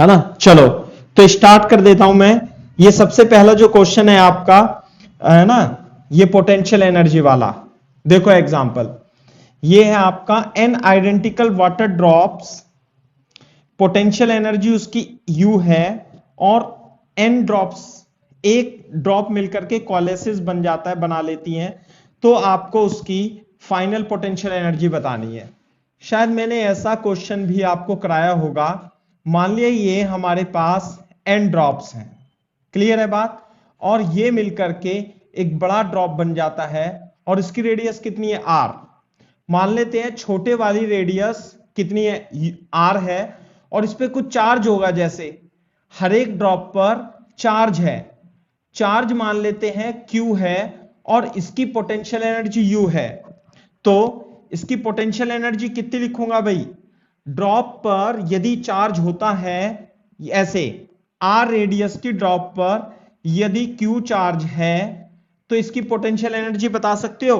है ना। चलो तो स्टार्ट कर देता हूं मैं। ये सबसे पहला जो क्वेश्चन है आपका, है ना, ये पोटेंशियल एनर्जी वाला। देखो एग्जांपल, ये है आपका an identical water drops, potential energy उसकी U है, और n ड्रॉप्स, एक ड्रॉप मिलकर के कोलेसिस बन जाता है, बना लेती हैं, तो आपको उसकी फाइनल पोटेंशियल एनर्जी बतानी है। शायद मैंने ऐसा क्वेश्चन भी आपको कराया होगा। मान लिया ये हमारे पास n ड्रॉप्स हैं, क्लियर है बात, और ये मिलकर के एक बड़ा ड्रॉप बन जाता है, और इसकी रेडियस कितनी है r। मान लेते हैं छोटे वाली रेडियस कितनी है, r है, और इस पे कुछ चार्ज होगा, जैसे हर एक ड्रॉप पर चार्ज है, चार्ज मान लेते हैं Q है, और इसकी पोटेंशियल एनर्जी U है। तो इसकी पोटेंशियल एनर्जी कितनी लिखूंगा भाई, ड्रॉप पर यदि चार्ज होता है ऐसे r रेडियस की ड्रॉप पर यदि Q चार्ज है, तो इसकी पोटेंशियल एनर्जी बता सकते हो,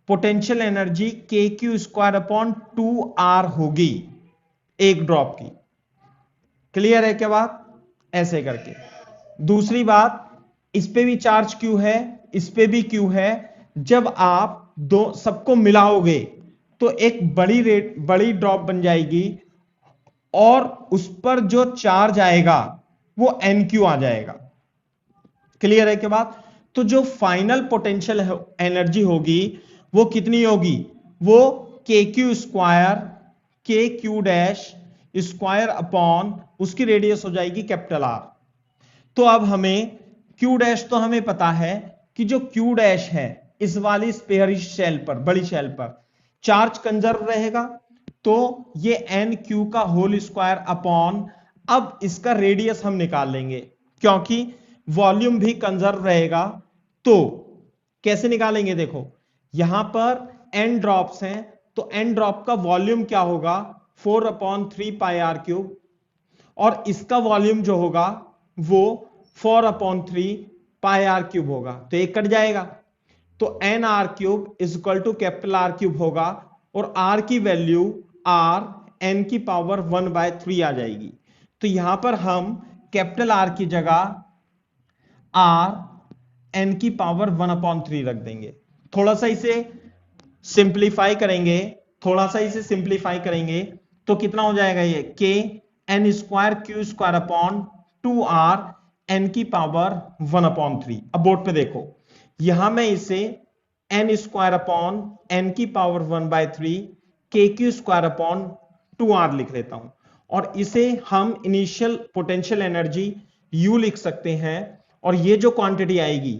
पोटेंशियल एनर्जी KQ²/2R होगी एक ड्रॉप की। क्लियर है क्या बात, ऐसे करके। दूसरी बात, इस पे भी चार्ज Q है, इस पे भी Q है, जब आप दो सबको मिलाओगे तो एक बड़ी ड्रॉप बन जाएगी, और उस पर जो चार्ज आएगा वो NQ आ जाएगा। क्लियर है क्या बात। तो जो फाइनल पोटेंशियल एनर्जी होगी वो कितनी होगी, वो KQ² अपॉन उसकी रेडियस हो जाएगी कैपिटल R। तो अब हमें Q' तो हमें पता है कि जो Q' है इस वाली स्फेरिकल शेल पर, बड़ी शेल पर चार्ज कंजर्व रहेगा, तो ये NQ का होल स्क्वायर अपॉन, अब इसका रेडियस हम निकाल लेंगे क्योंकि वॉल्यूम भी कंजर्व रहेगा। तो कैसे निकालेंगे, देखो यहां पर n ड्रॉप्स हैं, तो n ड्रॉप का वॉल्यूम क्या होगा, 4/3πr3, और इसका वॉल्यूम जो होगा वो 4/3πr3 होगा, तो एक कट जाएगा, तो nr³ is equal to capital R³ होगा, और r की वैल्यू r n की पावर 1/3 आ जाएगी। तो यहां पर हम कैपिटल R की जगह r n की पावर 1/3 रख देंगे। थोड़ा सा इसे सिंप्लीफाई करेंगे, थोड़ा सा इसे सिंप्लीफाई करेंगे तो कितना हो जाएगा, ये KN²Q²/2R n की पावर 1/3। अब बोर्ड पे देखो, यहां मैं इसे n² की पावर 1/3 KQ²/2R लिख लेता हूं, और इसे हम इनिशियल पोटेंशियल एनर्जी U लिख सकते हैं, और ये जो क्वांटिटी आएगी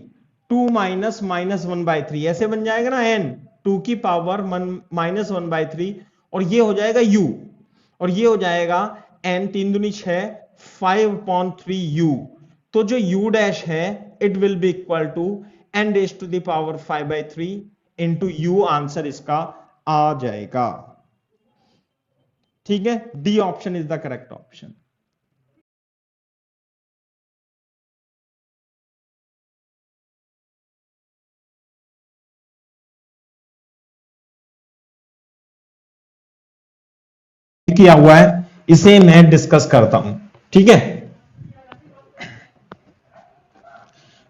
2 - -1/3 ऐसे बन जाएगा ना, n 2 की पावर -1/3, और ये हो जाएगा U, और ये हो जाएगा n 3 दूनी 6 5/3U। तो जो U' है it will be equal to n⁵5/3 into U, answer इसका आ जाएगा। ठीक है, D option is the correct option. किया हुआ है, इसे मैं डिस्कस करता हूं, ठीक है।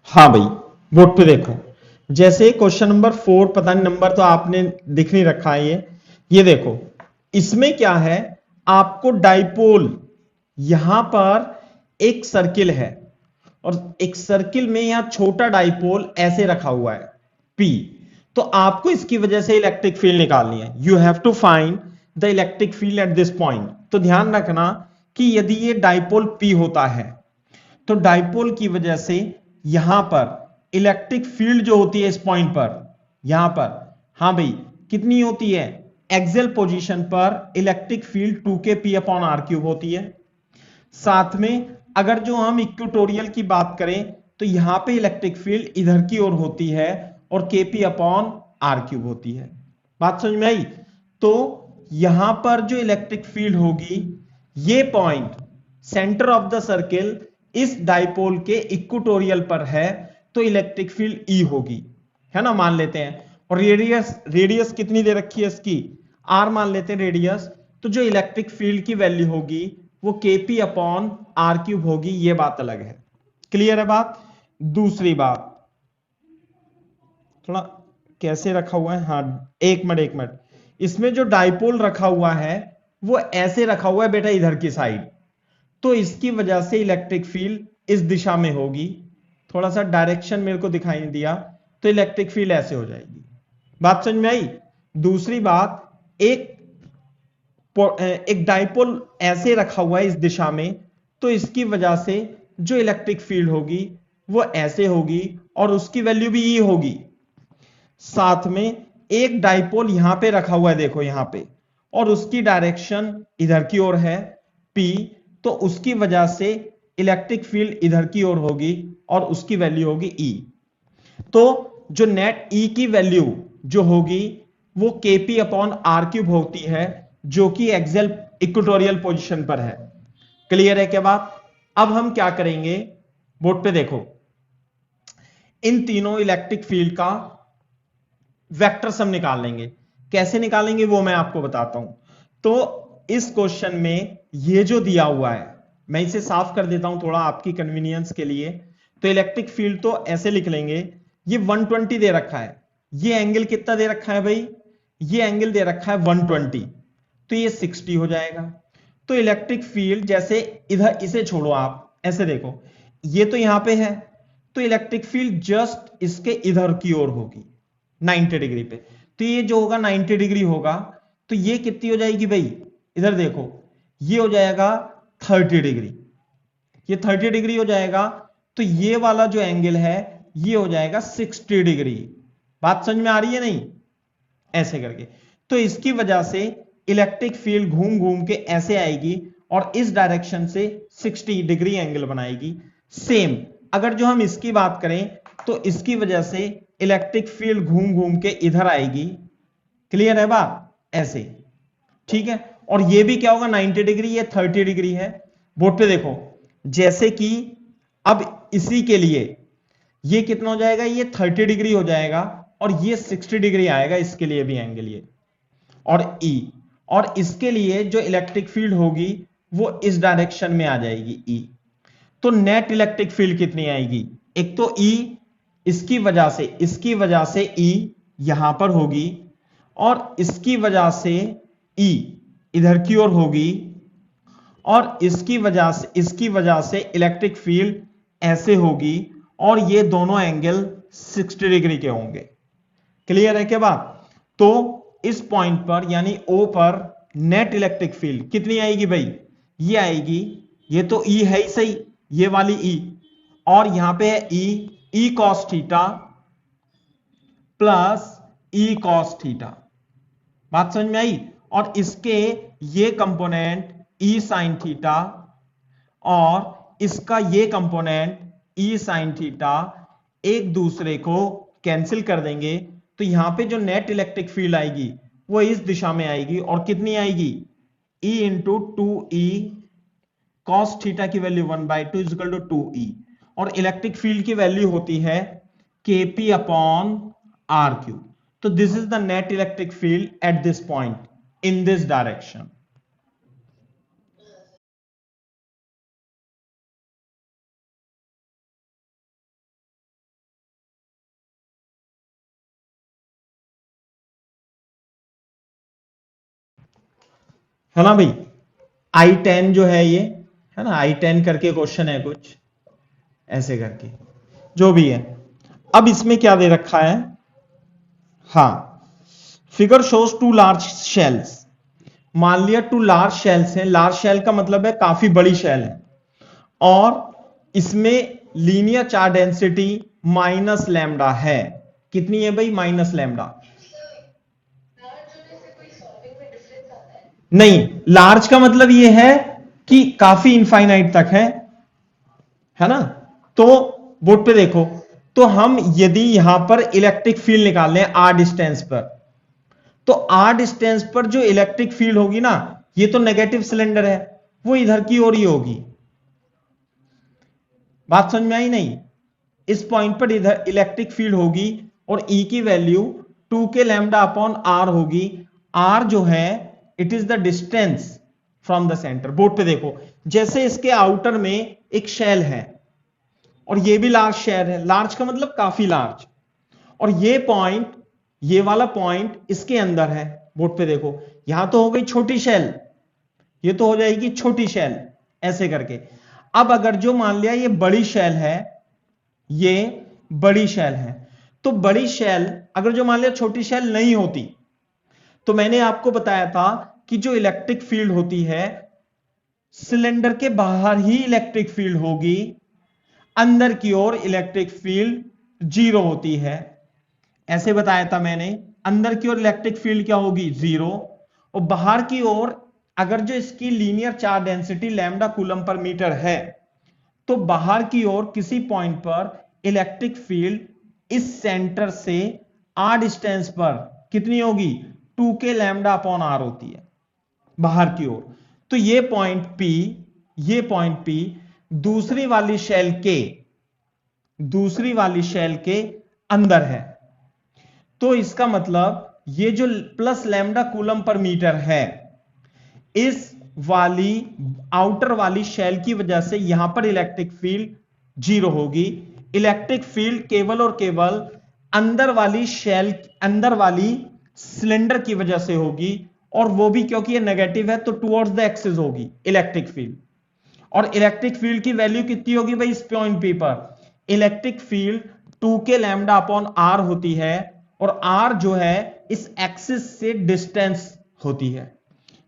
हाँ भाई, बोर्ड पे देखो, जैसे क्वेश्चन नंबर 4, पता नहीं नंबर तो आपने दिख नहीं रखा है, ये देखो, इसमें क्या है, आपको डाइपोल, यहां पर एक सर्किल है, और एक सर्किल में यहां छोटा डाइपोल ऐसे रखा हुआ है P, तो आपको इसकी वजह से इलेक्ट्रिक फील्ड निकालनी है। You have to find the electric field at this point. तो ध्यान रखना कि यदि ये डाइपोल P होता है, तो डाइपोल की वजह से यहां पर इलेक्ट्रिक फील्ड जो होती है इस पॉइंट पर, यहां पर, हाँ भाई, कितनी होती है, एक्सियल पोजीशन पर इलेक्ट्रिक फील्ड 2kP/r³ होती है। साथ में अगर जो हम इक्वेटोरियल की बात करें तो यहां पे इलेक्ट्रिक फील्ड इधर की ओर होती है, और Kp/r³ होती है। बात समझ में आई। तो यहां पर जो इलेक्ट्रिक फील्ड होगी, ये point centre of the circle इस डाइपोल के इक्वेटोरियल पर है, तो इलेक्ट्रिक फील्ड E होगी, है ना, मान लेते हैं। और रेडियस कितनी दे रखी है इसकी, R मान लेते हैं रेडियस, तो जो इलेक्ट्रिक फील्ड की वैल्यू होगी वो KP अपॉन R³ होगी, ये बात अलग है। क्लियर है बात? दूसरी बात, थोड़ा कैसे रखा हुआ है, हाँ एक मिनट, इसमें जो डाइपोल रखा हुआ है वो ऐसे रखा हुआ है बेटा इधर की साइड, तो इसकी वजह से इलेक्ट्रिक फील्ड इस दिशा में होगी। थोड़ा सा डायरेक्शन मेरे को दिखाई नहीं दिया, तो इलेक्ट्रिक फील्ड ऐसे हो जाएगी। बात समझ में आई? दूसरी बात, एक डाइपोल ऐसे रखा हुआ है इस दिशा में, तो इसकी वजह से जो इलेक्ट्रिक फील्ड होगी वो ऐसे होगी और उसकी वैल्यू भी ई होगी। साथ में एक डाइपोल यहां पे रखा हुआ है, देखो यहां पे, और उसकी डायरेक्शन इधर की ओर है P, तो उसकी वजह से इलेक्ट्रिक फील्ड इधर की ओर होगी और उसकी वैल्यू होगी E। तो जो नेट E की वैल्यू जो होगी वो KP अपॉन R³ होती है, जो कि एक्सियल इक्वेटोरियल पोजीशन पर है। क्लियर है क्या बात? अब हम क्या करेंगे, बोर्ड पे देखो, इन तीनों इलेक्ट्रिक फील्ड का वेक्टर सम निकाल लेंगे। कैसे निकालेंगे वो मैं आपको बताता हूं। तो इस क्वेश्चन में ये जो दिया हुआ है, मैं इसे साफ कर देता हूं थोड़ा आपकी कन्वीनियंस के लिए। तो इलेक्ट्रिक फील्ड तो ऐसे लिख लेंगे, ये 120 दे रखा है, ये एंगल कितना दे रखा है भाई, ये एंगल दे रखा है 120, तो ये 60 हो जाएगा। तो इलेक्ट्रिक फील्ड जैसे इधर, इसे छोड़ो आप, ऐसे देखो, ये तो यहां पे है, तो इलेक्ट्रिक फील्ड जस्ट इसके इधर की ओर होगी 90 डिग्री पे। तो ये जो होगा 90 डिग्री होगा, तो ये कितनी हो जाएगी भाई, इधर देखो, ये हो जाएगा 30 डिग्री, ये 30 डिग्री हो जाएगा। तो ये वाला जो एंगल है ये हो जाएगा 60 डिग्री। बात समझ में आ रही है नहीं? ऐसे करके, तो इसकी वजह से इलेक्ट्रिक फील्ड घूम घूम के ऐसे आएगी और इस डायरेक्शन से 60 डिग्री एंगल बनाएगी। सेम अगर जो हम इसकी बात करें, तो इसकी वजह से इलेक्ट्रिक फील्ड घूम घूम के इधर आएगी। क्लियर है बात? ऐसे, ठीक है। और ये भी क्या होगा 90 डिग्री, ये 30 डिग्री है। बोर्ड पे देखो, जैसे कि अब इसी के लिए ये कितना हो जाएगा, ये 30 डिग्री हो जाएगा और ये 60 डिग्री आएगा, इसके लिए भी एंगल ये, और E, और इसके लिए जो इलेक्ट्रिक फील्ड होगी वो इस डायरेक्शन में आ जाएगी E। तो नेट इलेक्ट्रिक फील्ड कितनी आएगी, एक तो E इसकी वजह से E यहां पर होगी, और इसकी वजह से E इधर की ओर होगी, और इसकी वजह से इलेक्ट्रिक फील्ड ऐसे होगी, और ये दोनों एंगल 60 डिग्री के होंगे। क्लियर है क्या बात? तो इस पॉइंट पर यानी O पर नेट इलेक्ट्रिक फील्ड कितनी आएगी भाई, ये आएगी, ये तो E है ही सही, ये वाली E, और यहां पे है E cos theta plus E cos theta. बात समझ में आई? और इसके ये कंपोनेंट E sin थीटा और इसका ये कंपोनेंट E sin थीटा एक दूसरे को कैंसिल कर देंगे, तो यहां पे जो नेट इलेक्ट्रिक फील्ड आएगी वो इस दिशा में आएगी, और कितनी आएगी, E into 2E cos theta की value 1/2 is equal to 2E, और इलेक्ट्रिक फील्ड की वैल्यू होती है KP अपॉन R³। तो this is the net electric field at this point in this direction. है ना भाई? I10 जो है ये, है ना, I10 करके क्वेश्चन है कुछ ऐसे करके, जो भी है। अब इसमें क्या दे रखा है, हाँ, फिगर शोज 2 लार्ज शेल्स। मान लिया 2 लार्ज शेल्स हैं, लार्ज शेल का मतलब है काफी बड़ी शेल है, और इसमें linear charge density minus lambda है। कितनी है भाई, माइनस लैम्डा। नहीं, लार्ज का मतलब यह है कि काफी इंफाइनाइट तक है ना। तो बोर्ड पे देखो, तो हम यदि यहां पर इलेक्ट्रिक फील्ड निकाल लें आर डिस्टेंस पर, तो आर डिस्टेंस पर जो इलेक्ट्रिक फील्ड होगी ना, ये तो नेगेटिव सिलेंडर है, वो इधर की ओर ही होगी। बात समझ में आई नहीं? इस पॉइंट पर इधर इलेक्ट्रिक फील्ड होगी और E की value 2k lambda upon R होगी। R जो है it is the distance from the centre. Board पे देखो, जैसे इसके आउटर में एक शेल है और ये भी लार्ज शेल है, लार्ज का मतलब काफी लार्ज, और ये पॉइंट, ये वाला पॉइंट इसके अंदर है। बोर्ड पे देखो, यहां तो हो गई छोटी शेल, ये तो हो जाएगी छोटी शेल ऐसे करके। अब अगर जो मान लिया ये बड़ी शेल है, ये बड़ी शेल है, तो बड़ी शेल अगर जो मान लिया छोटी शेल नहीं होती, तो मैंने आपको बताया था कि जो इलेक्ट्रिक फील्ड होती है सिलेंडर के बाहर ही इलेक्ट्रिक फील्ड होगी, अंदर की ओर इलेक्ट्रिक फील्ड जीरो होती है। ऐसे बताया था मैंने, अंदर की ओर इलेक्ट्रिक फील्ड क्या होगी, जीरो, और बाहर की ओर अगर जो इसकी linear charge density lambda coulomb per meter है, तो बाहर की ओर किसी पॉइंट पर इलेक्ट्रिक फील्ड इस सेंटर से आर डिस्टेंस पर कितनी होगी, 2k लैम्डा अपॉन आर होती है बाहर की ओर। तो ये पॉइंट P, ये पॉइंट P दूसरी वाली शेल के अंदर है। तो इसका मतलब ये जो plus lambda coulomb per meter है, इस वाली आउटर वाली शेल की वजह से यहां पर इलेक्ट्रिक फील्ड जीरो होगी। इलेक्ट्रिक फील्ड केवल और केवल अंदर वाली शेल, अंदर वाली सिलेंडर की वजह से होगी, और वो भी क्योंकि ये नेगेटिव है तो टुवर्ड्स द एक्सिस होगी इलेक्ट्रिक फील्ड। और इलेक्ट्रिक फील्ड की वैल्यू कितनी होगी भाई इस पॉइंट पी पर, electric field 2k lambda upon R होती है, और आर जो है इस एक्सिस से डिस्टेंस होती है।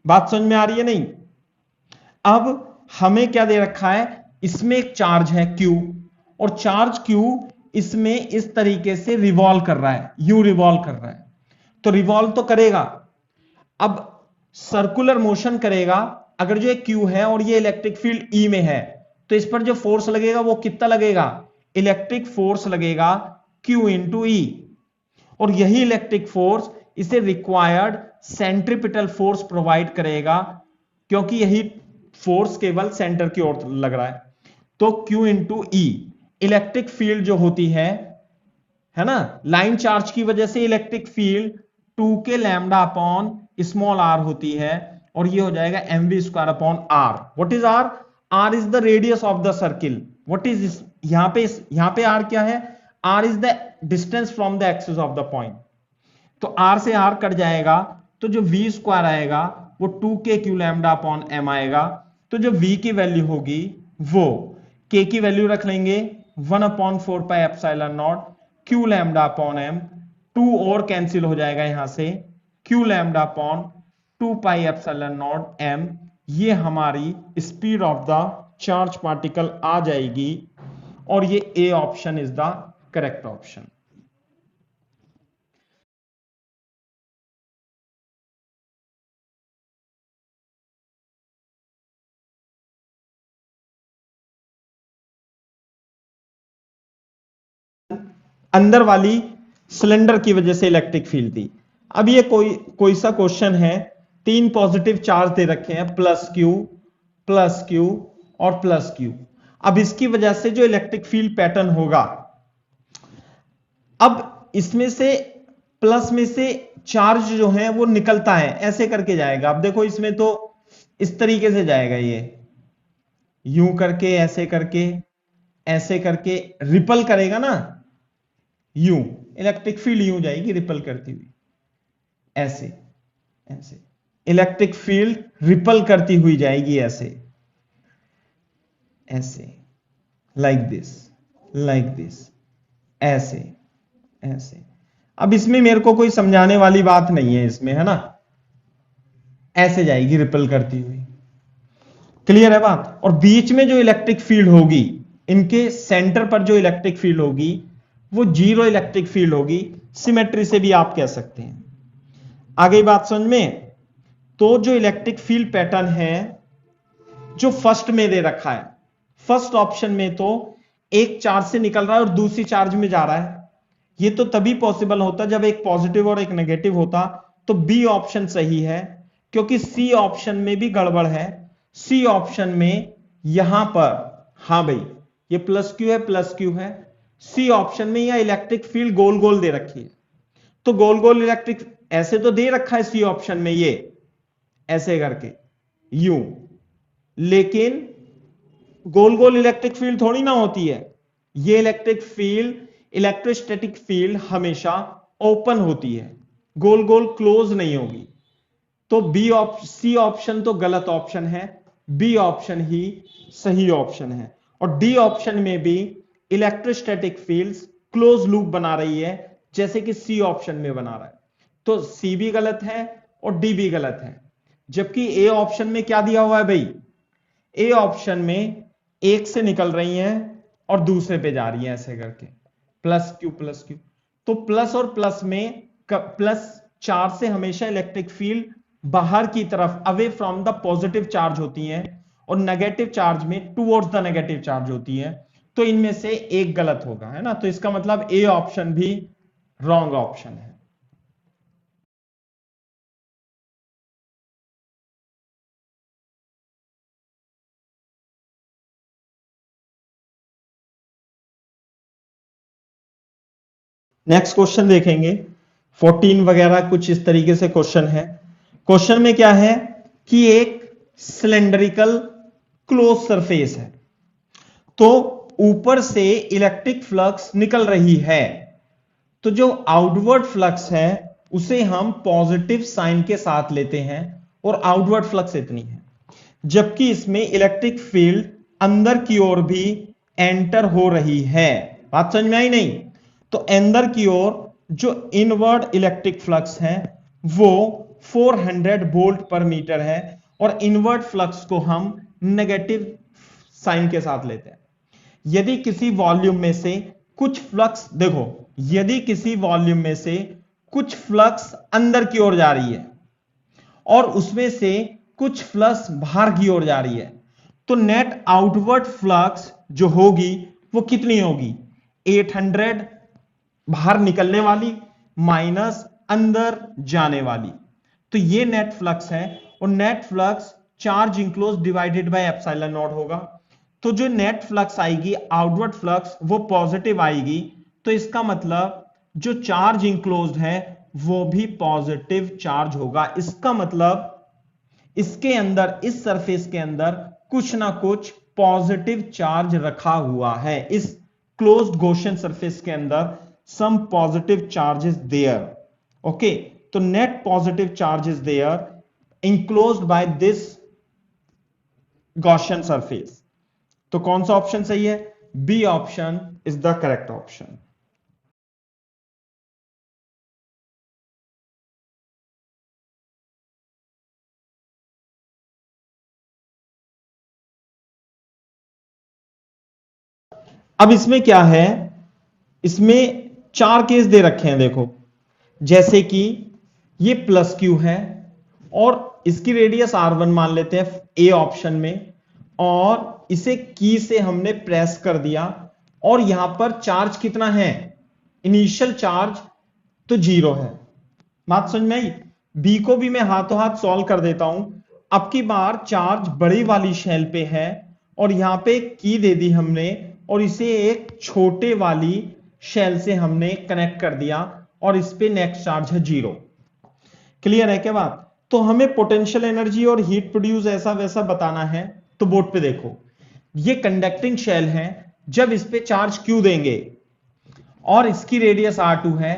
बात समझ में आ रही है नहीं? अब हमें क्या दे रखा है, इसमें एक चार्ज है Q, और चार्ज Q इसमें इस तरीके से रिवॉल्व कर रहा है, यूं रिवॉल्व कर रहा है, तो रिवॉल्व तो करेगा। अब सर्कुलर मोशन करेगा, अगर जो एक Q है और ये इलेक्ट्रिक फील्ड E में है, तो इस पर जो फोर्स लगेगा वो कितना लगेगा, इलेक्ट्रिक फोर्स लगेगा Q इंटू E, और यही इलेक्ट्रिक फोर्स इसे रिक्वायर्ड सेंट्रीपिटल फोर्स प्रोवाइड करेगा, क्योंकि यही फोर्स केवल सेंटर की ओर लग रहा है। तो Q into E, electric field जो होती है ना, लाइन चार्ज की वजह से electric field 2k lambda upon small r होती है, और ये हो जाएगा mv square upon r। What is r? r is the radius of the circle. What is, यहां पे r क्या है, r is the distance from the axis of the point. तो r से r कट जाएगा, तो जो v स्क्वायर आएगा वो 2k q lambda upon m आएगा। तो जो v की वैल्यू होगी वो k की वैल्यू रख लेंगे 1/4 pi epsilon not q lambda upon m, 2 और कैंसिल हो जाएगा यहां से, q lambda upon 2 pi epsilon not m, ये हमारी speed of the charge particle आ जाएगी, और ये A option is the correct option. अंदर वाली सिलेंडर की वजह से इलेक्ट्रिक फील्ड थी। अब ये कोई सा क्वेश्चन है, 3 पॉजिटिव चार्ज दे रखे हैं, प्लस क्यू और प्लस क्यू। अब इसकी वजह से जो इलेक्ट्रिक फील्ड पैटर्न होगा, अब इसमें से प्लस में से चार्ज जो है वो निकलता है, ऐसे करके जाएगा। अब देखो इसमें तो इस तरीके से जाएगा, ये यूं करके, ऐसे करके रिपल करेगा ना, यूं इलेक्ट्रिक फील्ड यूं जाएगी रिपल करती हुई, ऐसे ऐसे इलेक्ट्रिक फील्ड रिपल करती हुई जाएगी, ऐसे ऐसे, लाइक दिस, ऐसे ऐसे। अब इसमें मेरे को कोई समझाने वाली बात नहीं है इसमें, है ना, ऐसे जाएगी रिपल करती हुई। क्लियर है बात? और बीच में जो इलेक्ट्रिक फील्ड होगी, इनके सेंटर पर जो इलेक्ट्रिक फील्ड होगी वो जीरो इलेक्ट्रिक फील्ड होगी, सिमेट्री से भी आप कह सकते हैं। आ गई बात समझ में? तो जो इलेक्ट्रिक फील्ड पैटर्न है जो फर्स्ट में दे रखा है, फर्स्ट ऑप्शन में तो एक चार्ज से निकल रहा है और दूसरी चार्ज में जा रहा है, ये तो तभी पॉसिबल होता जब एक पॉजिटिव और एक नेगेटिव होता। तो बी ऑप्शन सही है, क्योंकि सी ऑप्शन में भी गड़बड़ है। सी ऑप्शन में यहां पर, हां भाई ये प्लस क्यू है, सी ऑप्शन में यह इलेक्ट्रिक फील्ड गोल गोल दे रखी है, तो गोल गोल इलेक्ट्रिक ऐसे तो दे रखा है सी ऑप्शन में, ये ऐसे करके यूं, लेकिन गोल गोल इलेक्ट्रिक फील्ड थोड़ी ना होती है। ये इलेक्ट्रिक फील्ड, इलेक्ट्रोस्टैटिक फील्ड हमेशा ओपन होती है, गोल गोल क्लोज नहीं होगी। तो सी ऑप्शन तो गलत ऑप्शन है, बी ऑप्शन ही सही ऑप्शन है। और डी ऑप्शन में भी इलेक्ट्रोस्टैटिक फील्ड्स क्लोज लूप बना रही है, जैसे कि सी ऑप्शन में बना रहा है। तो सी भी गलत है और डी भी गलत है। जबकि ए ऑप्शन में क्या दिया हुआ है भाई, ए ऑप्शन में एक से निकल रही हैं और दूसरे पे जा रही हैं ऐसे करके, प्लस क्यू प्लस क्यू। तो प्लस और प्लस में, प्लस चार्ज से हमेशा इलेक्ट्रिक फील्ड बाहर की तरफ away from the positive charge होती हैं, और नेगेटिव चार्ज में टुवर्ड्स द नेगेटिव चार्ज होती है। तो इनमें से एक गलत होगा, है ना। तो इसका मतलब ए ऑप्शन भी रॉन्ग ऑप्शन है। नेक्स्ट क्वेश्चन देखेंगे। 14 वगैरह कुछ इस तरीके से क्वेश्चन है। क्वेश्चन में क्या है कि एक सिलेंड्रिकल क्लोज सरफेस है, तो ऊपर से इलेक्ट्रिक फ्लक्स निकल रही है। तो जो आउटवर्ड फ्लक्स है उसे हम पॉजिटिव साइन के साथ लेते हैं, और आउटवर्ड फ्लक्स इतनी है। जबकि इसमें इलेक्ट्रिक फील्ड अंदर की ओर भी एंटर हो रही है। बात समझ में आई नहीं? तो अंदर की ओर जो इनवर्ड इलेक्ट्रिक फ्लक्स है वो 400 वोल्ट पर मीटर है, और इनवर्ड फ्लक्स को हम नेगेटिव साइन के साथ लेते हैं। यदि किसी वॉल्यूम में से कुछ फ्लक्स, देखो, यदि किसी वॉल्यूम में से कुछ फ्लक्स अंदर की ओर जा रही है और उसमें से कुछ फ्लक्स बाहर की ओर जा रही है, तो नेट आउटवर्ड फ्लक्स जो होगी वो कितनी होगी? 800 बाहर निकलने वाली माइनस अंदर जाने वाली। तो ये नेट फ्लक्स है, और net flux charge enclose divided by epsilon not होगा। तो जो नेट फ्लक्स आएगी, आउटवर्ड फ्लक्स, वो पॉजिटिव आएगी। तो इसका मतलब जो चार्ज इंक्लोज्ड है वो भी पॉजिटिव चार्ज होगा। इसका मतलब इसके अंदर, इस सरफेस के अंदर कुछ ना कुछ पॉजिटिव चार्ज रखा हुआ है। इस क्लोज्ड गॉसियन सरफेस के अंदर some positive charge is there. Okay, तो net positive charge is there enclosed by this Gaussian surface। तो कौन सा ऑप्शन सही है? B option is the correct option. अब इसमें क्या है, इसमें चार केस दे रखे हैं, देखो। जैसे कि ये प्लस क्यू है और इसकी रेडियस R1 मान लेते हैं ए ऑप्शन में, और इसे की से हमने प्रेस कर दिया, और यहां पर चार्ज कितना है? इनिशियल चार्ज तो 0 है। बात समझ में आई? बी को भी मैं हाथों हाथ सॉल्व कर देता हूं। अब की बार चार्ज बड़ी वाली शेल पे है, और यहां पे की दे दी हमने, और इसे एक छोटे वाली शेल से हमने कनेक्ट कर दिया, और इस पे नेक्स्ट चार्ज है 0। क्लियर है क्या बात? तो हमें पोटेंशियल एनर्जी और हीट प्रोड्यूस ऐसा वैसा बताना है। तो बोर्ड पे देखो, ये कंडक्टिंग शेल है। जब इस पे चार्ज क्यू देंगे और इसकी रेडियस R2 है,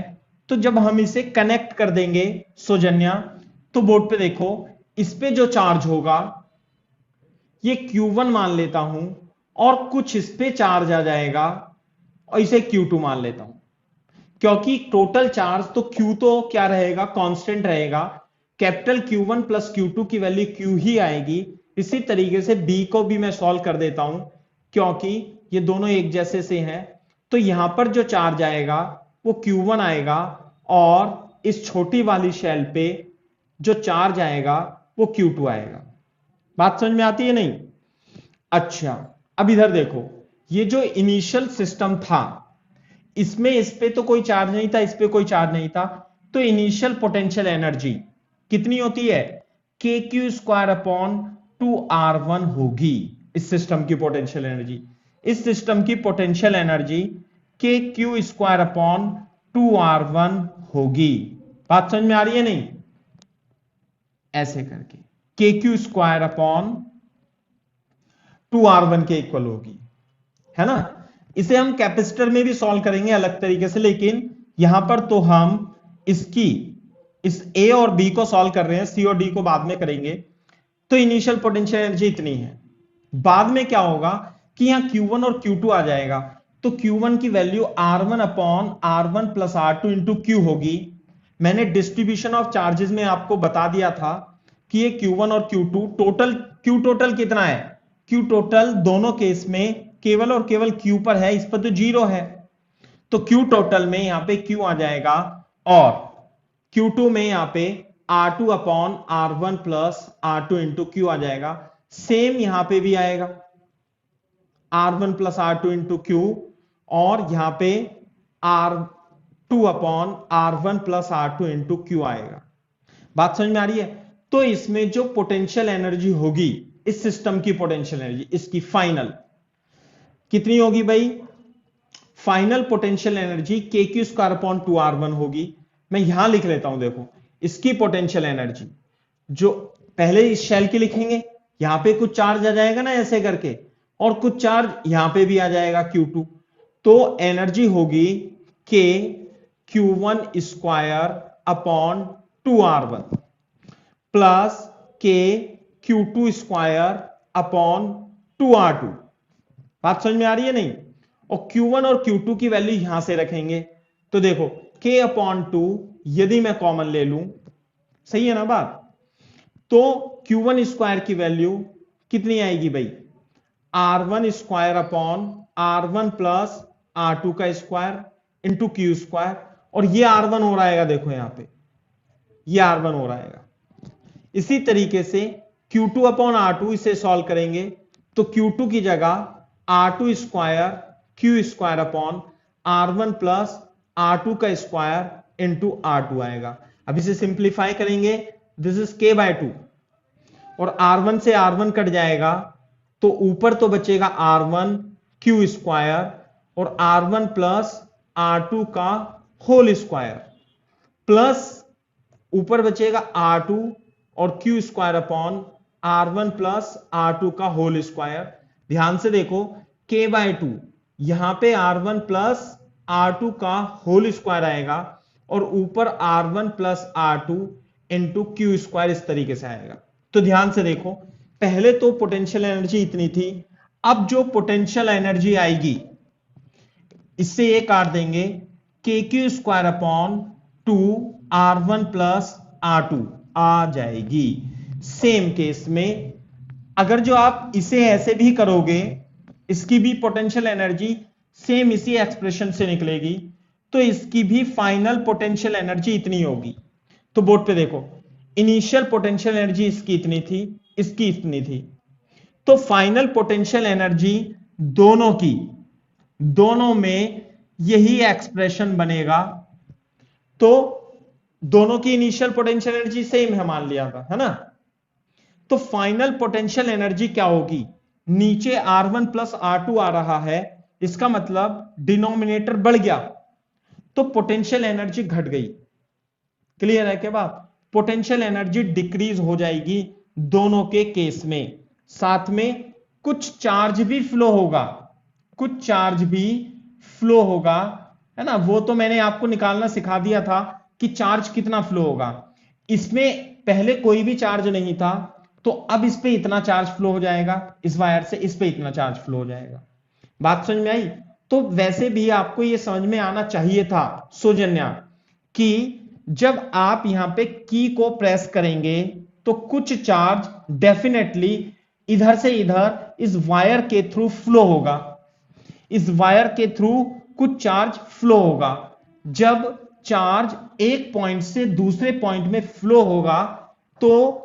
तो जब हम इसे कनेक्ट कर देंगे सौजन्या, तो बोर्ड पे देखो, इस पे जो चार्ज होगा ये Q1 मान लेता हूं, और कुछ इस पे चार्ज आ जाएगा, और इसे Q2 मान लेता हूं। क्योंकि टोटल चार्ज तो Q तो क्या रहेगा? कांस्टेंट रहेगा। कैपिटल Q1 प्लस Q2 की वैल्यू Q ही आएगी। इसी तरीके से B को भी मैं सॉल्व कर देता हूं, क्योंकि ये दोनों एक जैसे से हैं। तो यहां पर जो चार्ज आएगा वो Q1 आएगा, और इस छोटी वाली शेल पे जो चार्ज आएगा वो Q2 आएगा। बात समझ में आती है नहीं? अच्छा, अब इधर देखो, ये जो इनिशियल सिस्टम था, इसमें इस पे तो कोई चार्ज नहीं था, इस पे कोई चार्ज नहीं था। तो इनिशियल पोटेंशियल एनर्जी कितनी होती है? के क्यू स्क्वायर अपॉन 2R1 होगी। इस सिस्टम की पोटेंशियल एनर्जी, इस सिस्टम की पोटेंशियल एनर्जी के क्यू स्क्वायर अपॉन 2R1 होगी। बात समझ में आ रही है नहीं? ऐसे करके के क्यू स्क्वायर अपॉन 2R1 के इक्वल होगी, है ना। इसे हम कैपेसिटर में भी सॉल्व करेंगे अलग तरीके से, लेकिन यहां पर तो हम इस ए और बी को सॉल्व कर रहे हैं, सी और डी को बाद में करेंगे। तो इनिशियल पोटेंशियल एनर्जी इतनी है। बाद में क्या होगा कि यहां Q1 और Q2 आ जाएगा, तो Q1 की value R1 upon R1 plus R2 into Q होगी। मैंने डिस्ट्रीब्यूशन ऑफ चार्जेस में आपको बता दिया था कि ये Q1 और Q2 टोटल, Q टोटल कितना है, Q टोटल दोनों केस में केवल और केवल Q पर है, इस पर तो 0 है। तो Q टोटल में यहां पे Q आ जाएगा और Q2 में यहां पे R2 upon R1 plus R2 into Q आ जाएगा। सेम यहां पे भी आएगा R1 plus R2 into Q, और यहां पे R2 upon R1 plus R2 into Q आएगा। बात समझ में आ रही है। तो इसमें जो पोटेंशियल एनर्जी होगी, इस सिस्टम की पोटेंशियल एनर्जी, इसकी फाइनल कितनी होगी भाई, final potential energy KQ² upon 2R1 होगी। मैं यहां लिख लेता हूं, देखो इसकी पोटेंशियल एनर्जी जो पहले इस शेल की लिखेंगे, यहां पे कुछ चार्ज आ जाएगा ना ऐसे करके, और कुछ चार्ज यहां पे भी आ जाएगा Q2, तो एनर्जी होगी K Q1 square upon 2R1 plus K Q2 square upon 2R2। बात समझ में आ रही है नहीं। और Q1 और Q2 की वैल्यू यहां से रखेंगे, तो देखो K अपॉन 2 यदि मैं कॉमन ले लूं, सही है ना बात, तो Q1 स्क्वायर की वैल्यू कितनी आएगी भाई, R1 square upon R1 plus R2 का स्क्वायर इंटू Q स्क्वायर, और ये R1 हो रहा है, देखो यहां पे ये R1 हो रहा है। इसी तरीके से Q2 अपॉन R2 इसे सॉल्व करेंगे, तो Q2 की जगह R2 square Q square upon R1 plus R2 का स्क्वायर इंटू R2 आएगा। अब इसे सिंप्लीफाई करेंगे, दिस इज K बाय 2, और R1 से R1 कट जाएगा, तो ऊपर तो बचेगा R1 Q स्क्वायर और R1 प्लस R2 का होल स्क्वायर, प्लस ऊपर बचेगा R2 और Q square upon R1 plus R2 का होल स्क्वायर। ध्यान से देखो K बाय 2, यहां पे R1 प्लस R2 का होल स्क्वायर आएगा, और ऊपर R1 plus R2 into Q square इस तरीके से आएगा। तो ध्यान से देखो, पहले तो पोटेंशियल एनर्जी इतनी थी, अब जो पोटेंशियल एनर्जी आएगी इससे ये काट देंगे, KQ square upon 2R1 plus R2 आ जाएगी। सेम केस में अगर जो आप इसे ऐसे भी करोगे, इसकी भी पोटेंशियल एनर्जी सेम इसी एक्सप्रेशन से निकलेगी, तो इसकी भी फाइनल पोटेंशियल एनर्जी इतनी होगी। तो बोर्ड पे देखो, इनिशियल पोटेंशियल एनर्जी इसकी इतनी थी, इसकी इतनी थी, तो फाइनल पोटेंशियल एनर्जी दोनों की, दोनों में यही एक्सप्रेशन बनेगा। तो दोनों की इनिशियल पोटेंशियल एनर्जी सेम है मान लिया था, है ना। तो फाइनल पोटेंशियल एनर्जी क्या होगी, नीचे R1 प्लस R2 आ रहा है, इसका मतलब डिनोमिनेटर बढ़ गया, तो पोटेंशियल एनर्जी घट गई। क्लियर है क्या बात, पोटेंशियल एनर्जी डिक्रीज हो जाएगी दोनों के केस में। साथ में कुछ चार्ज भी फ्लो होगा, कुछ चार्ज भी फ्लो होगा, है ना। वो तो मैंने आपको निकालना सिखा दिया था कि चार्ज कितना फ्लो होगा। इसमें पहले कोई भी चार्ज नहीं था, तो अब इस पे इतना चार्ज फ्लो हो जाएगा, इस वायर से इस पे इतना चार्ज फ्लो हो जाएगा। बात समझ में आई। तो वैसे भी आपको यह समझ में आना चाहिए था सौजन्या, कि जब आप यहां पे की को प्रेस करेंगे तो कुछ चार्ज डेफिनेटली इधर से इधर इस वायर के थ्रू फ्लो होगा, इस वायर के थ्रू कुछ चार्ज फ्लो होगा। जब चार्ज एक पॉइंट से दूसरे पॉइंट में फ्लो होगा, तो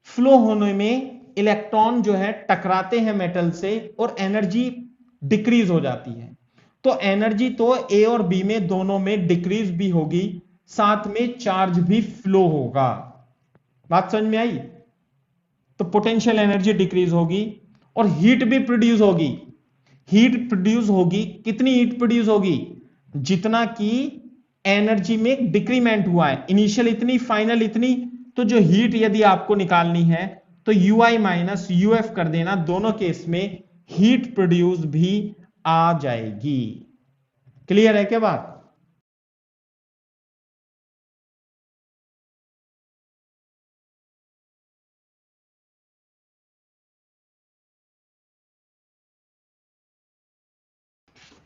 फ्लो होने में इलेक्ट्रॉन जो है टकराते हैं मेटल से और एनर्जी डिक्रीज हो जाती है। तो एनर्जी तो ए और बी में दोनों में डिक्रीज भी होगी, साथ में चार्ज भी फ्लो होगा। बात समझ में आई। तो पोटेंशियल एनर्जी डिक्रीज होगी और हीट भी प्रोड्यूस होगी। हीट प्रोड्यूस होगी, कितनी हीट प्रोड्यूस होगी, जितना कि एनर्जी में डिक्रीमेंट हुआ है, इनिशियल इतनी, फाइनल इतनी। तो जो हीट यदि आपको निकालनी है तो ui माइनस uf कर देना, दोनों केस में हीट प्रोड्यूस भी आ जाएगी। क्लियर है क्या बात?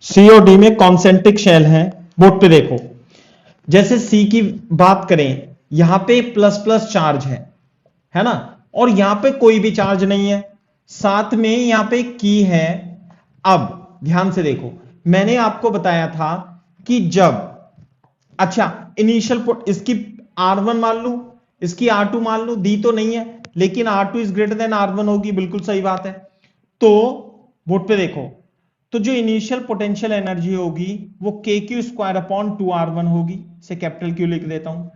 सीओडी में कॉन्सेंट्रिक शेल है, बोर्ड पे देखो। जैसे सी की बात करें, यहां पे प्लस प्लस चार्ज है ना, और यहां पे कोई भी चार्ज नहीं है, साथ में यहां पे की है। अब ध्यान से देखो, मैंने आपको बताया था कि जब, अच्छा इनिशियल इसकी R1 मान लू, इसकी R2 मान लू, दी तो नहीं है लेकिन R2 is greater than R1 होगी, बिल्कुल सही बात है। तो बोर्ड पे देखो, तो जो इनिशियल पोटेंशियल एनर्जी होगी वो KQ²/2R1 होगी, इसे कैपिटल Q लिख देता हूं।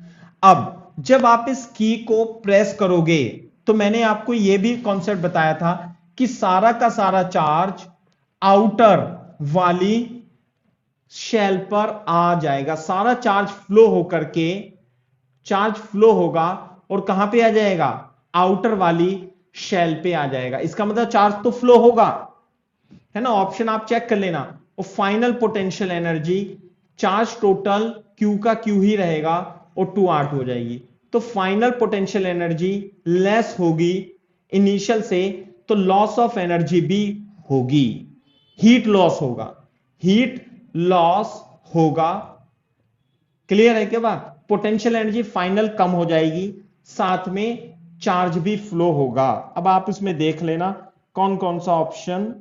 अब जब आप इस की को प्रेस करोगे तो मैंने आपको यह भी कॉन्सेप्ट बताया था कि सारा का सारा चार्ज आउटर वाली शेल पर आ जाएगा, सारा चार्ज फ्लो होकर के, चार्ज फ्लो होगा और कहां पे आ जाएगा, आउटर वाली शेल पे आ जाएगा। इसका मतलब चार्ज तो फ्लो होगा, है ना, ऑप्शन आप चेक कर लेना। और final potential energy, charge total Q का Q ही रहेगा और 2R2 हो जाएगी। तो फाइनल पोटेंशियल एनर्जी लेस होगी इनिशियल से, तो लॉस ऑफ एनर्जी भी होगी, हीट लॉस होगा, हीट लॉस होगा। क्लियर है क्या बात? पोटेंशियल एनर्जी फाइनल कम हो जाएगी, साथ में चार्ज भी फ्लो होगा। अब आप इसमें देख लेना कौन कौन सा ऑप्शन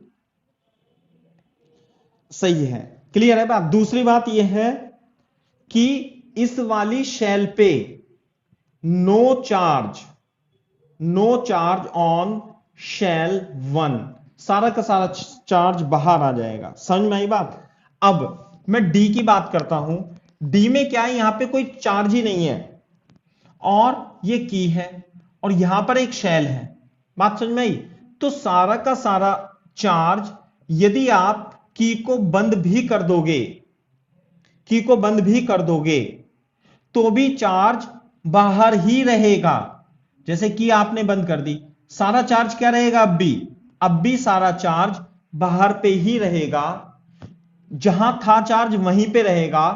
सही है। क्लियर है बात? दूसरी बात यह है कि इस वाली शेल पे no charge, no charge on shell 1, सारा का सारा चार्ज बाहर आ जाएगा। समझ में आई बात? अब मैं डी की बात करता हूं, डी में क्या है, यहां पे कोई चार्ज ही नहीं है और ये की है और यहां पर एक शेल है, बात समझ में आई? तो सारा का सारा चार्ज, यदि आप की को बंद भी कर दोगे, की को बंद भी कर दोगे तो भी चार्ज बाहर ही रहेगा। जैसे कि आपने बंद कर दी, सारा चार्ज क्या रहेगा, अब भी सारा चार्ज बाहर पे ही रहेगा, जहां था चार्ज वहीं पे रहेगा।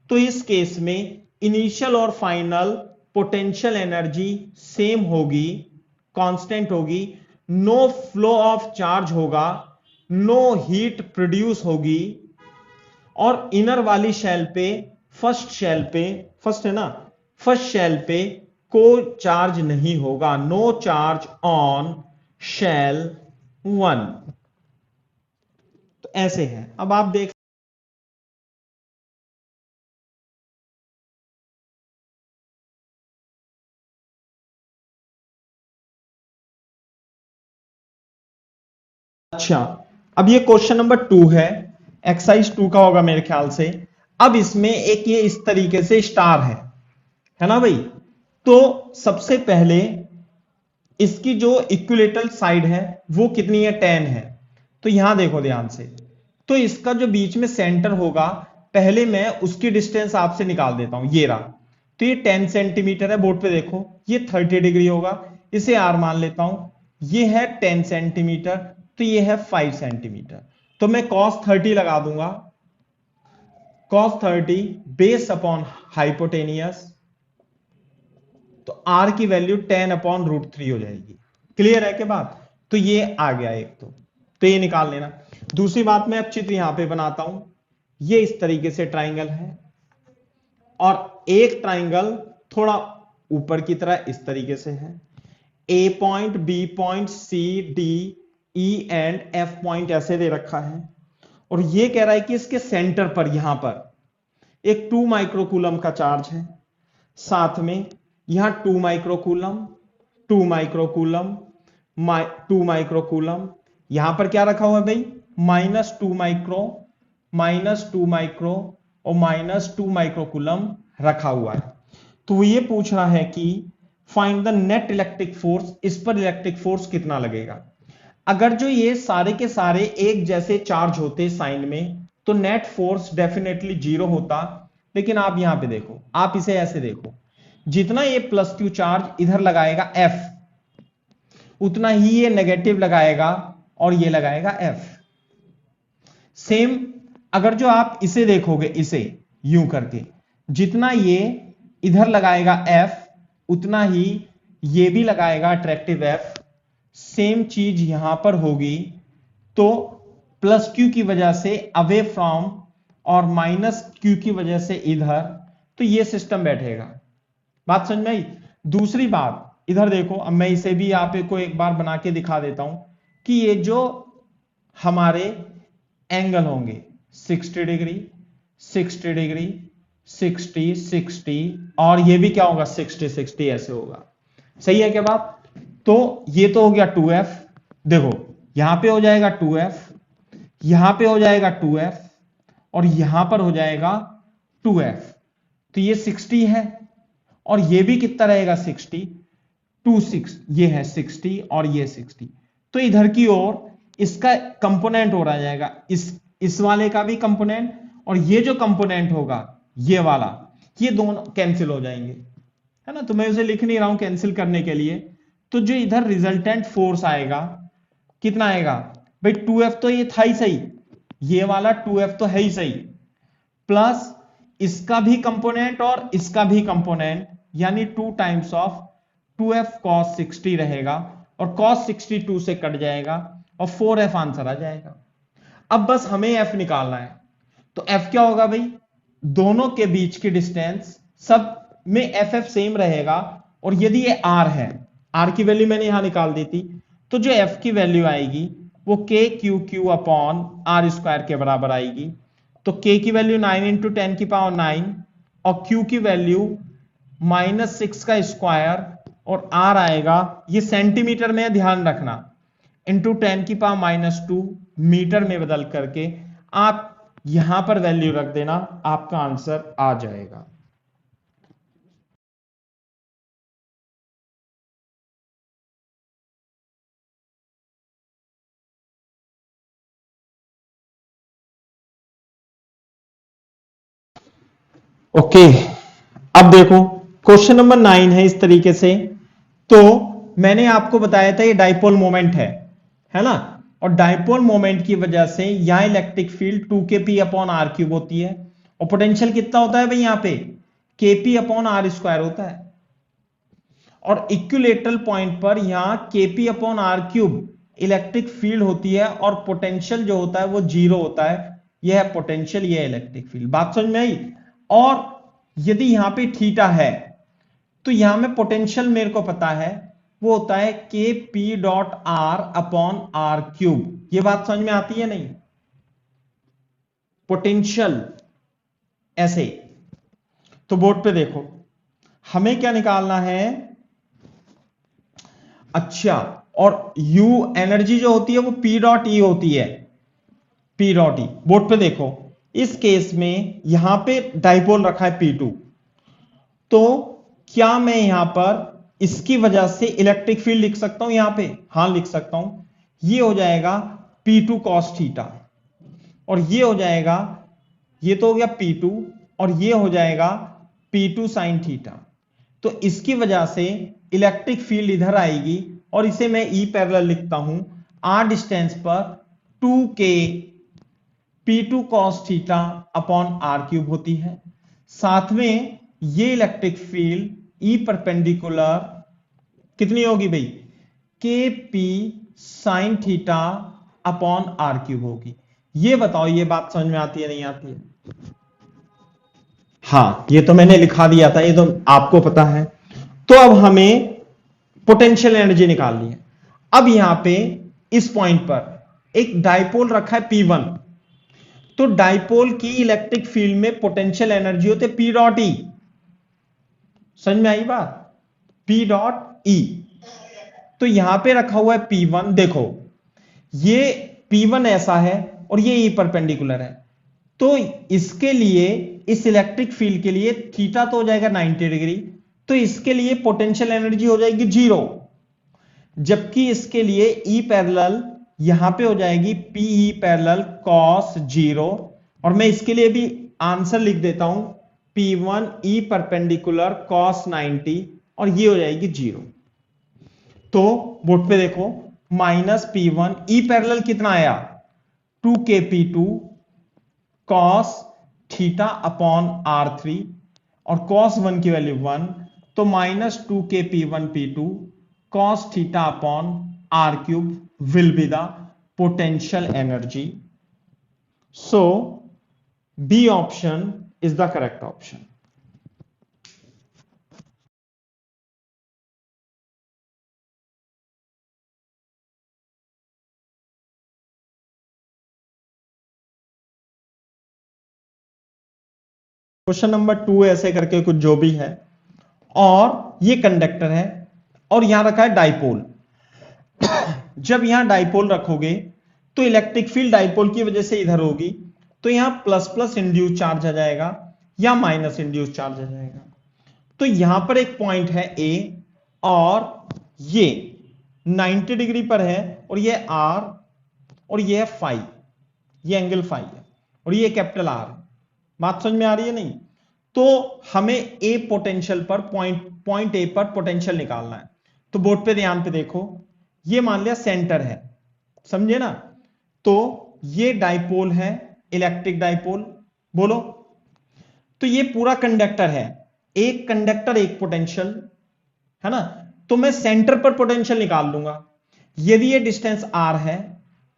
तो इस केस में इनिशियल और फाइनल पोटेंशियल एनर्जी सेम होगी, कांस्टेंट होगी, नो फ्लो ऑफ चार्ज होगा, नो हीट प्रोड्यूस होगी, और इनर वाली शेल पे, फर्स्ट शेल पे, फर्स्ट है ना, फर्स्ट शेल पे कोई चार्ज नहीं होगा, नो चार्ज ऑन शेल 1। तो ऐसे है। अब आप देख, अच्छा अब ये क्वेश्चन नंबर 2 है, एक्सरसाइज 2 का होगा मेरे ख्याल से। अब इसमें एक ये इस तरीके से स्टार है ना भाई। तो सबसे पहले इसकी जो इक्विलेटरल साइड है वो कितनी है, 10 है। तो यहां देखो ध्यान से, तो इसका जो बीच में सेंटर होगा, पहले मैं उसकी डिस्टेंस आपसे निकाल देता हूं, ये रहा। तो ये 10 सेंटीमीटर है, बोर्ड पे देखो, ये 30 डिग्री होगा, इसे R मान लेता हूं। ये है 10 सेंटीमीटर, तो ये है 5 सेंटीमीटर। तो मैं cos 30 लगा दूंगा, cos 30 बेस अपॉन हाइपोटेनियस, तो R की वैल्यू 10/√3 हो जाएगी। क्लियर है क्या बात? तो ये आ गया एक, तो ये निकाल लेना। दूसरी बात मैं अब चित्र यहां पे बनाता हूं, ये इस तरीके से ट्राइंगल है और एक ट्राइंगल थोड़ा ऊपर की तरह इस तरीके से है, A point, B point, C, D, E and F point ऐसे दे रखा है, और ये कह रहा है कि इसके सेंटर पर यहां पर एक 2 माइक्रोकूलम का चार्ज है, साथ में यहां 2 माइक्रोकूलम, 2 माइक्रोकूलम, 2 माइक्रोकूलम, यहां पर क्या रखा हुआ है भाई, -2 माइक्रो, -2 माइक्रो और -2 माइक्रोकूलम रखा हुआ है। तो ये पूछ रहा है कि find the net electric force, इस पर इलेक्ट्रिक फोर्स कितना लगेगा। अगर जो ये सारे के सारे एक जैसे चार्ज होते साइन में, तो नेट फोर्स डेफिनेटली 0 होता। लेकिन आप यहां पे देखो, आप इसे ऐसे देखो, जितना ये +Q चार्ज इधर लगाएगा F, उतना ही ये नेगेटिव लगाएगा और ये लगाएगा F। सेम अगर जो आप इसे देखोगे, इसे यूं करके, जितना ये इधर लगाएगा F उतना ही ये भी लगाएगा अट्रैक्टिव F। सेम चीज यहां पर होगी, तो प्लस Q की वजह से अवे फ्रॉम और माइनस Q की वजह से इधर, तो ये सिस्टम बैठेगा। बात समझ में आई? दूसरी बात इधर देखो, अब मैं इसे भी आप को एक बार बना के दिखा देता हूं कि ये जो हमारे एंगल होंगे 60 डिग्री 60 डिग्री 60 60 और ये भी क्या होगा 60 60 ऐसे होगा। सही है क्या बात? तो ये तो हो गया 2F, देखो यहां पे हो जाएगा 2F, यहां पे हो जाएगा 2F और यहां पर हो जाएगा 2F। तो ये 60 है और ये भी कितना रहेगा 60, 26 ये है 60 और ये 60। तो इधर की ओर इसका कंपोनेंट हो रहा जाएगा, इस वाले का भी कंपोनेंट और ये जो कंपोनेंट होगा ये वाला, ये दोनों कैंसिल हो जाएंगे, है ना। तो मैं उसे लिख नहीं रहा हूं कैंसिल करने के लिए। तो जो इधर रिजल्टेंट फोर्स आएगा कितना आएगा भाई, 2F तो ये था ही सही, ये वाला 2F तो है ही सही, प्लस इसका भी कंपोनेंट और इसका भी कंपोनेंट, यानी 2 टाइम्स ऑफ 2F cos 60 रहेगा और cos 60 2 से कट जाएगा और 4F आंसर आ जाएगा। अब बस हमें F निकालना है, तो F क्या होगा भाई, दोनों के बीच की डिस्टेंस सब में FF सेम रहेगा और यदि ये R है, R की वैल्यू मैंने यहां निकाल दी थी, तो जो F की वैल्यू आएगी वो KQQ अपॉन R स्क्वायर के बराबर आएगी। तो K की वैल्यू 9 इंटू 10 की पावर 9 और Q की वैल्यू -6 का स्क्वायर और R आएगा, ये सेंटीमीटर में ध्यान रखना, इंटू 10 की पावर -2 मीटर में बदल करके आप यहां पर वैल्यू रख देना, आपका आंसर आ जाएगा। ओके, अब देखो क्वेश्चन नंबर 9 है इस तरीके से। तो मैंने आपको बताया था ये डाइपोल मोमेंट है ना, और डाइपोल मोमेंट की वजह से यहां electric field 2kp upon R cube होती है और पोटेंशियल कितना होता है भाई यहां पे, kp अपॉन आर स्क्वायर होता है। और इक्विलेटरल पॉइंट पर यहां kp upon R cube electric field होती है और पोटेंशियल जो होता है वो 0 होता है। यह है पोटेंशियल, यह इलेक्ट्रिक फील्ड। बात समझ में आई? और यदि यहां पे थीटा है तो यहां में पोटेंशियल मेरे को पता है वो होता है K P dot R upon R cube. ये बात समझ में आती है नहीं? पोटेंशियल ऐसे, तो बोर्ड पे देखो हमें क्या निकालना है, अच्छा, और यू एनर्जी जो होती है वो पी डॉट ई होती है, पी डॉट ई। बोर्ड पे देखो इस केस में यहां पे डाइपोल रखा है P2, तो क्या मैं यहां पर इसकी वजह से इलेक्ट्रिक फील्ड लिख सकता हूं यहां पे? हां लिख सकता हूं। ये हो जाएगा P2 cos थीटा और ये हो जाएगा, ये तो हो गया P2 और ये हो जाएगा P2 sin थीटा। तो इसकी वजह से इलेक्ट्रिक फील्ड इधर आएगी और इसे मैं E पैरेलल लिखता हूं, R डिस्टेंस पर 2k P2 cos theta upon R cube होती है। साथ में ये इलेक्ट्रिक फील्ड E परपेंडिकुलर कितनी होगी भाई, K P sine theta upon R cube होगी। ये बताओ ये बात समझ में आती है नहीं आती है? हाँ, ये तो मैंने लिखा दिया था, ये तो आपको पता है। तो अब हमें पोटेंशियल एनर्जी निकालनी है। अब यहां पे इस पॉइंट पर एक डाइपोल रखा है P1, तो डाइपोल की इलेक्ट्रिक फील्ड में पोटेंशियल एनर्जी होते P डॉट ई। समझ में आई बात? P dot E. तो यहां पे रखा हुआ है P1, देखो ये P1 ऐसा है और ये E परपेंडिकुलर है, तो इसके लिए, इस इलेक्ट्रिक फील्ड के लिए थीटा तो हो जाएगा 90 डिग्री, तो इसके लिए पोटेंशियल एनर्जी हो जाएगी 0, जबकि इसके लिए E पैरेलल यहां पे हो जाएगी PE पैरेलल cos 0, और मैं इसके लिए भी आंसर लिख देता हूं P1 E परपेंडिकुलर cos 90 और ये हो जाएगी 0। तो बोर्ड पे देखो -P1 ई पैरेलल कितना आया 2kp2 cos theta upon r3 और cos 1 की वैल्यू 1, तो -2kp1p2 cos theta upon r³ will be the potential energy. So B option is the correct option. Question number 2 ऐसे करके कुछ जो भी है, और ये कंडक्टर है और यहां रखा है डाइपोल. जब यहां डाइपोल रखोगे तो इलेक्ट्रिक फील्ड डाइपोल की वजह से इधर होगी, तो यहां प्लस प्लस इंड्यूस चार्ज आ जाएगा या माइनस इंड्यूस चार्ज आ जाएगा. तो यहां पर एक पॉइंट है ए और ये 90 डिग्री पर है और ये आर और ये है फाई, ये एंगल फाई है और ये कैपिटल आर है. बात समझ में आ रही है नहीं? तो हमें ए पोटेंशियल पर पॉइंट ए पर पोटेंशियल निकालना है. तो बोर्ड पे ध्यान पे देखो, ये मान लिया सेंटर है, समझे ना? तो ये डाइपोल है, इलेक्ट्रिक डाइपोल, बोलो. तो ये पूरा कंडक्टर है, एक कंडक्टर एक पोटेंशियल है ना. तो मैं सेंटर पर पोटेंशियल निकाल लूंगा. यदि ये डिस्टेंस r है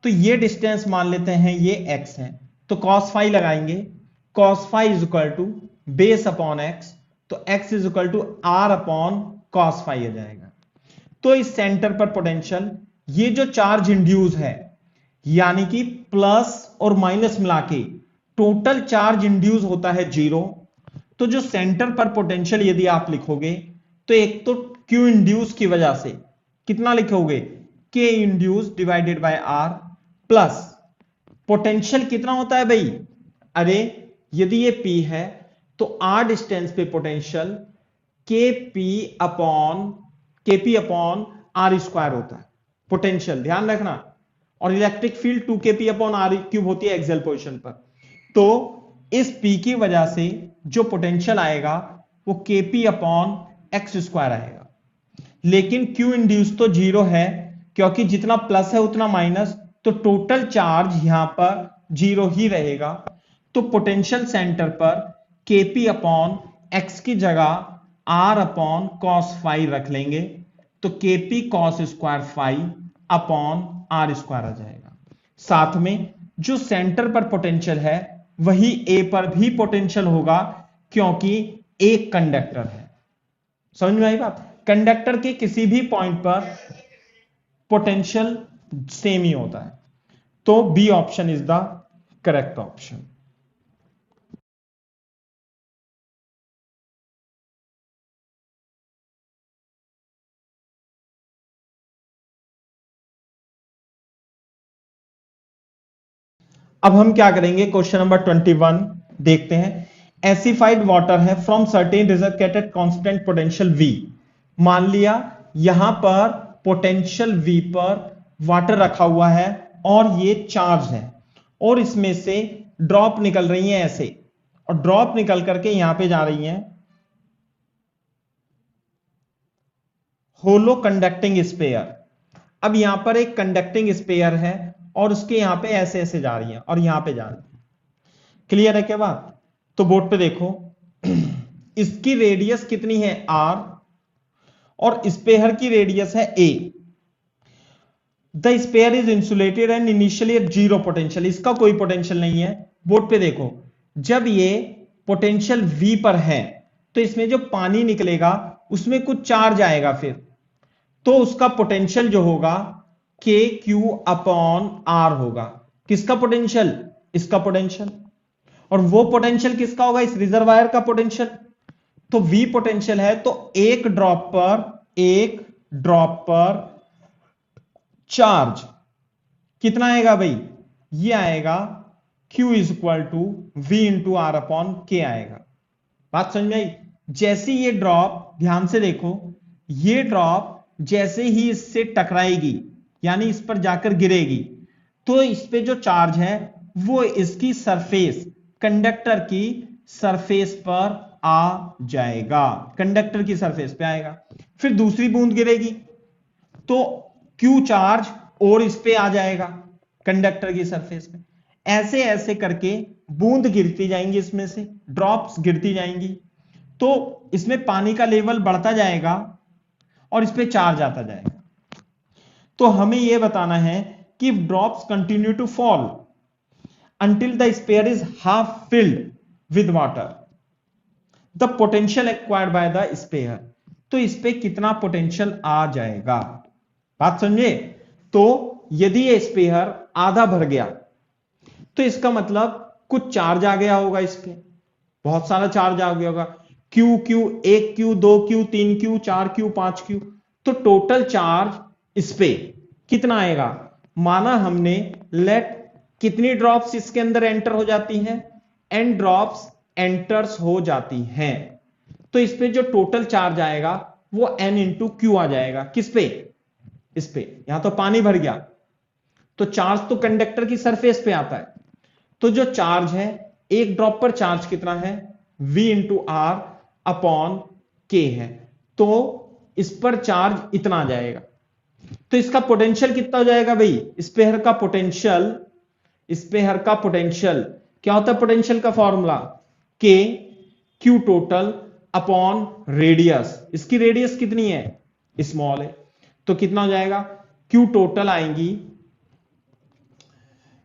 तो ये डिस्टेंस मान लेते हैं ये x है, तो cos फाई लगाएंगे. cos phi is equal to base upon x, तो x is equal to r upon cos phi आ जाएगा. तो इस सेंटर पर पोटेंशियल, ये जो चार्ज इंड्यूस है, यानी कि प्लस और माइनस मिला के टोटल चार्ज इंड्यूस होता है 0. तो जो सेंटर पर पोटेंशियल यदि आप लिखोगे तो एक तो Q इंड्यूस की वजह से कितना लिखोगे, K induce divided by R, plus potential कितना होता है भाई, अरे यदि ये P है तो R डिस्टेंस पे potential KP upon R square होता है पोटेंशियल, ध्यान रखना. और electric field 2kp upon r³ होती है एक्सियल पोजीशन पर. तो इस P की वजह से जो पोटेंशियल आएगा वो kp अपॉन x स्क्वायर आएगा. लेकिन Q इंड्यूस तो 0 है, क्योंकि जितना प्लस है उतना माइनस, तो टोटल चार्ज यहां पर 0 ही रहेगा. तो पोटेंशियल सेंटर पर kp अपॉन x की जगह r अपॉन cos फाई रख लेंगे, तो kp cos square phi upon r square आ जाएगा. साथ में जो सेंटर पर पोटेंशियल है वही a पर भी पोटेंशियल होगा, क्योंकि एक कंडक्टर है. समझ में आई बात? कंडक्टर के किसी भी पॉइंट पर पोटेंशियल सेम ही होता है. तो B option is the correct option. अब हम क्या करेंगे, क्वेश्चन नंबर 21 देखते हैं. एसिफाइड वाटर है from certain reserve at constant potential V. मान लिया यहां पर पोटेंशियल V पर वाटर रखा हुआ है और ये चार्ज है, और इसमें से ड्रॉप निकल रही है ऐसे, और ड्रॉप निकल करके यहां पे जा रही है होलो कंडक्टिंग स्पेयर. अब यहां पर एक कंडक्टिंग स्पेयर है और उसके यहां पे ऐसे ऐसे जा रही है और यहां पे जा रही है. क्लियर है क्या बात? तो बोर्ड पे देखो, इसकी रेडियस कितनी है r और स्पेयर की रेडियस है a. The sphere is insulated and initially at 0 potential. इसका कोई पोटेंशियल नहीं है. बोर्ड पे देखो, जब ये पोटेंशियल V पर है तो इसमें जो पानी निकलेगा उसमें कुछ चार्ज आएगा फिर, तो उसका पोटेंशियल जो होगा KQ अपॉन R होगा. किसका पोटेंशियल? इसका पोटेंशियल. और वो पोटेंशियल किसका होगा? इस रिजर्वायर का पोटेंशियल. तो V पोटेंशियल है, तो एक ड्रॉप पर चार्ज कितना आएगा भाई? ये आएगा Q is equal to V into R upon K आएगा. बात समझ में आई? जैसे ये ड्रॉप, ध्यान से देखो, ये ड्रॉप जैसे ही इससे टकराएगी, यानी इस पर जाकर गिरेगी, तो इस पे जो चार्ज है वो इसकी सरफेस, कंडक्टर की सरफेस पर आ जाएगा, कंडक्टर की सरफेस पे आएगा. फिर दूसरी बूंद गिरेगी तो Q चार्ज और इस पे आ जाएगा कंडक्टर की सरफेस पे। ऐसे ऐसे करके बूंद गिरती जाएंगी, इसमें से ड्रॉप्स गिरती जाएंगी, तो इसमें पानी का लेवल बढ़ता जाएगा और इस पे चार्ज आता जाएगा। तो हमें यह बताना है कि drops continue to fall until the sphere is half filled with water, the potential acquired by the sphere। तो इस पे कितना पोटेंशियल आ जाएगा, बात समझे। तो यदि ये स्पेयर आधा भर गया तो इसका मतलब कुछ चार्ज आ गया होगा, इस पे बहुत सारा चार्ज आ गया होगा, Q Q, 1 Q, 2 Q, 3 Q, 4 Q, 5 Q. तो टोटल चार्ज इस पे कितना आएगा, माना हमने लेट कितनी ड्रॉप्स इसके अंदर एंटर हो जाती हैं, n ड्रॉप्स एंटर्स हो जाती हैं, तो इस पे जो टोटल चार्ज आएगा वो n इंटू क्यू आ जाएगा। किस पे, इस पे। यहां तो पानी भर गया तो चार्ज तो कंडक्टर की सरफेस पे आता है, तो जो चार्ज है एक ड्रॉप पर चार्ज कितना है, v इंटू आर अपॉन के है, तो इस पर चार्ज इतना आ जाएगा। तो इसका पोटेंशियल कितना हो जाएगा भाई, स्पेयर का पोटेंशियल, स्पेयर का पोटेंशियल क्या होता है, पोटेंशियल का फॉर्मूला के क्यू टोटल अपॉन रेडियस। इसकी रेडियस कितनी है, स्मॉल है, तो कितना हो जाएगा, क्यू टोटल आएंगी,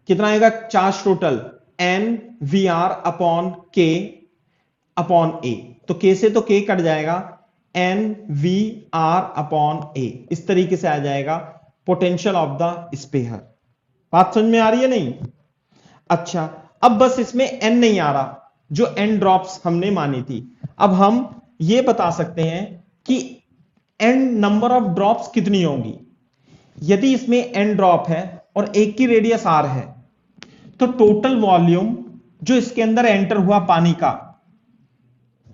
कितना आएगा charge total, N V R upon K upon A. तो के से तो के कट जाएगा, N V R upon A, इस तरीके से आ जाएगा पोटेंशियल ऑफ द स्पेयर। बात समझ में आ रही है नहीं। अच्छा, अब बस इसमें n नहीं आ रहा, जो n ड्रॉप्स हमने मानी थी। अब हम ये बता सकते हैं कि n नंबर ऑफ ड्रॉप्स कितनी होंगी। यदि इसमें n ड्रॉप है और एक की रेडियस r है, तो टोटल वॉल्यूम जो इसके अंदर एंटर हुआ पानी का,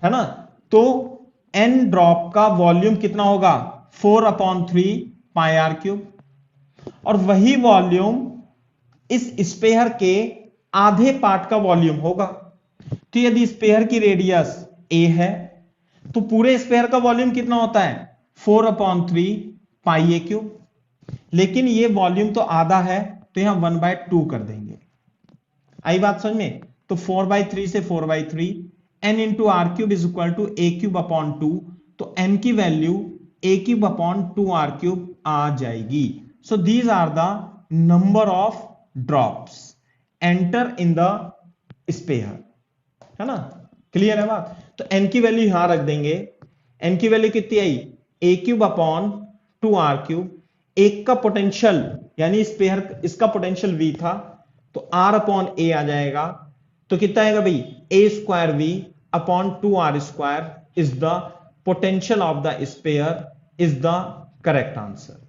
है ना, तो n ड्रॉप का वॉल्यूम कितना होगा, 4/3 पाई आर क्यूब। और वही वॉल्यूम इस स्पेयर के आधे पार्ट का वॉल्यूम होगा। तो यदि स्पेयर की रेडियस a है तो पूरे स्पेयर का वॉल्यूम कितना होता है, 4/3 पाई ए क्यूब। लेकिन ये वॉल्यूम तो आधा है, तो यहां 1/2 कर देंगे। आई बात समझ में। तो 4/3 से 4/3, n into r cube is equal to a cube upon 2। तो n की वैल्यू a cube upon 2 r cube आ जाएगी। So these are the number of drops enter in the sphere, है ना, क्लियर है बात। तो n की वैल्यू यहां रख देंगे, n की वैल्यू कितनी आई, ए क्यूब अपॉन 2 आर क्यूब। एक का पोटेंशियल यानी स्पेयर, इसका पोटेंशियल v था, तो r अपॉन a आ जाएगा। तो कितना आएगा भाई, a square v upon 2r square is the potential of the sphere, is the correct answer.